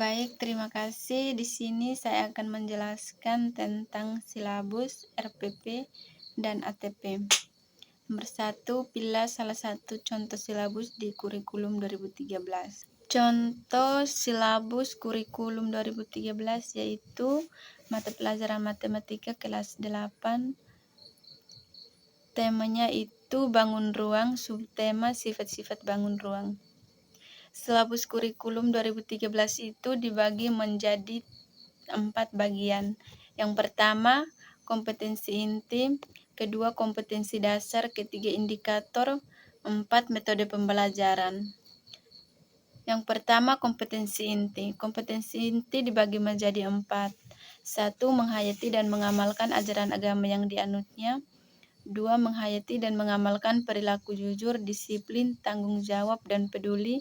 Baik, terima kasih. Di sini saya akan menjelaskan tentang silabus, RPP, dan ATP. Nomor 1, pilih salah satu contoh silabus di kurikulum 2013. Contoh silabus kurikulum 2013 yaitu mata pelajaran matematika kelas 8. Temanya itu bangun ruang, subtema sifat-sifat bangun ruang. Silabus kurikulum 2013 itu dibagi menjadi 4 bagian. Yang pertama, kompetensi inti, kedua kompetensi dasar, ketiga indikator, 4 metode pembelajaran. Yang pertama, kompetensi inti. Kompetensi inti dibagi menjadi 4. 1. Menghayati dan mengamalkan ajaran agama yang dianutnya. 2. Menghayati dan mengamalkan perilaku jujur, disiplin, tanggung jawab, dan peduli.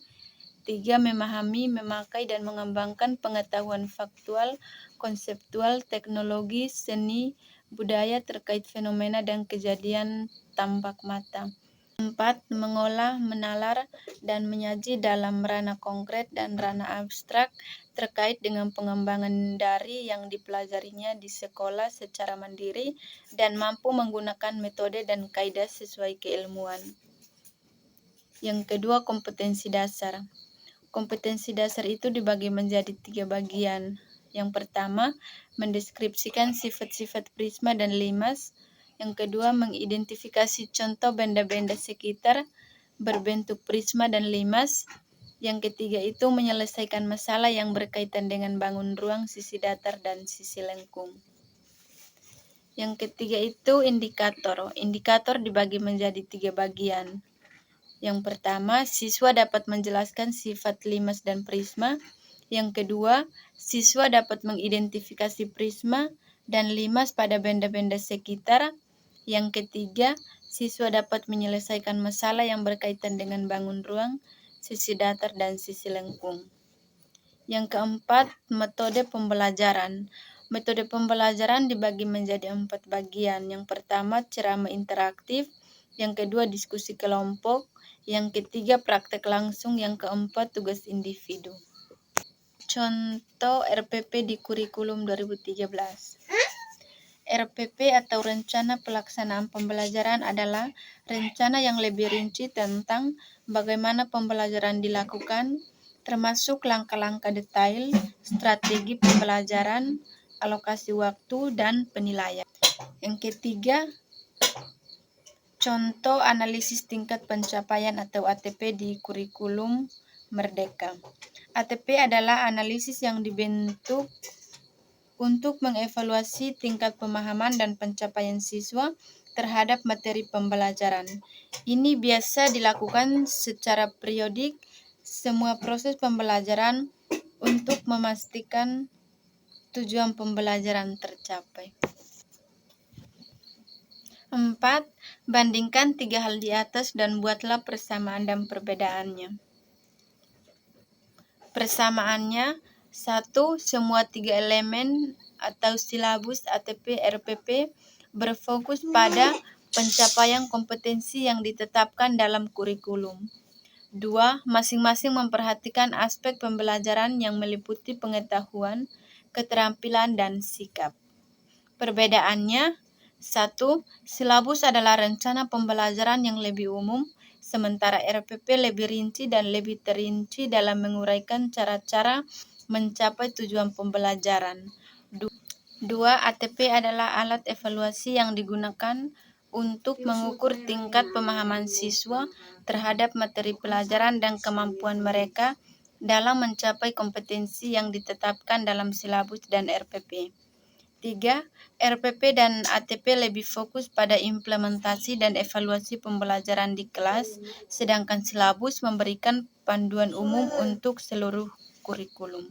3. Memahami, memakai, dan mengembangkan pengetahuan faktual, konseptual, teknologi, seni, budaya terkait fenomena dan kejadian tampak mata. 4. Mengolah, menalar, dan menyaji dalam ranah konkret dan ranah abstrak terkait dengan pengembangan dari yang dipelajarinya di sekolah secara mandiri dan mampu menggunakan metode dan kaidah sesuai keilmuan. Yang kedua, kompetensi dasar. Kompetensi dasar itu dibagi menjadi 3 bagian. Yang pertama, mendeskripsikan sifat-sifat prisma dan limas. Yang kedua, mengidentifikasi contoh benda-benda sekitar berbentuk prisma dan limas. Yang ketiga itu menyelesaikan masalah yang berkaitan dengan bangun ruang, sisi datar, dan sisi lengkung. Yang ketiga itu indikator. Indikator dibagi menjadi 3 bagian. Yang pertama, siswa dapat menjelaskan sifat limas dan prisma. Yang kedua, siswa dapat mengidentifikasi prisma dan limas pada benda-benda sekitar. Yang ketiga, siswa dapat menyelesaikan masalah yang berkaitan dengan bangun ruang, sisi datar, dan sisi lengkung. Yang keempat, metode pembelajaran. Metode pembelajaran dibagi menjadi 4 bagian. Yang pertama, ceramah interaktif. Yang kedua, diskusi kelompok. Yang ketiga, praktek langsung. Yang keempat, tugas individu. Contoh RPP di kurikulum 2013. RPP atau Rencana Pelaksanaan Pembelajaran adalah rencana yang lebih rinci tentang bagaimana pembelajaran dilakukan, termasuk langkah-langkah detail, strategi pembelajaran, alokasi waktu, dan penilaian. Yang ketiga, contoh analisis tingkat pencapaian atau ATP di kurikulum Merdeka. ATP adalah analisis yang dibentuk untuk mengevaluasi tingkat pemahaman dan pencapaian siswa terhadap materi pembelajaran. Ini biasa dilakukan secara periodik semua proses pembelajaran untuk memastikan tujuan pembelajaran tercapai. 4. Bandingkan 3 hal di atas dan buatlah persamaan dan perbedaannya. Persamaannya, 1. Semua 3 elemen atau silabus ATP RPP berfokus pada pencapaian kompetensi yang ditetapkan dalam kurikulum. 2. Masing-masing memperhatikan aspek pembelajaran yang meliputi pengetahuan, keterampilan, dan sikap. Perbedaannya, 1. Silabus adalah rencana pembelajaran yang lebih umum, sementara RPP lebih rinci dan lebih terinci dalam menguraikan cara-cara mencapai tujuan pembelajaran. 2. ATP adalah alat evaluasi yang digunakan untuk mengukur tingkat pemahaman siswa terhadap materi pelajaran dan kemampuan mereka dalam mencapai kompetensi yang ditetapkan dalam silabus dan RPP. 3. RPP dan ATP lebih fokus pada implementasi dan evaluasi pembelajaran di kelas, sedangkan silabus memberikan panduan umum untuk seluruh kurikulum.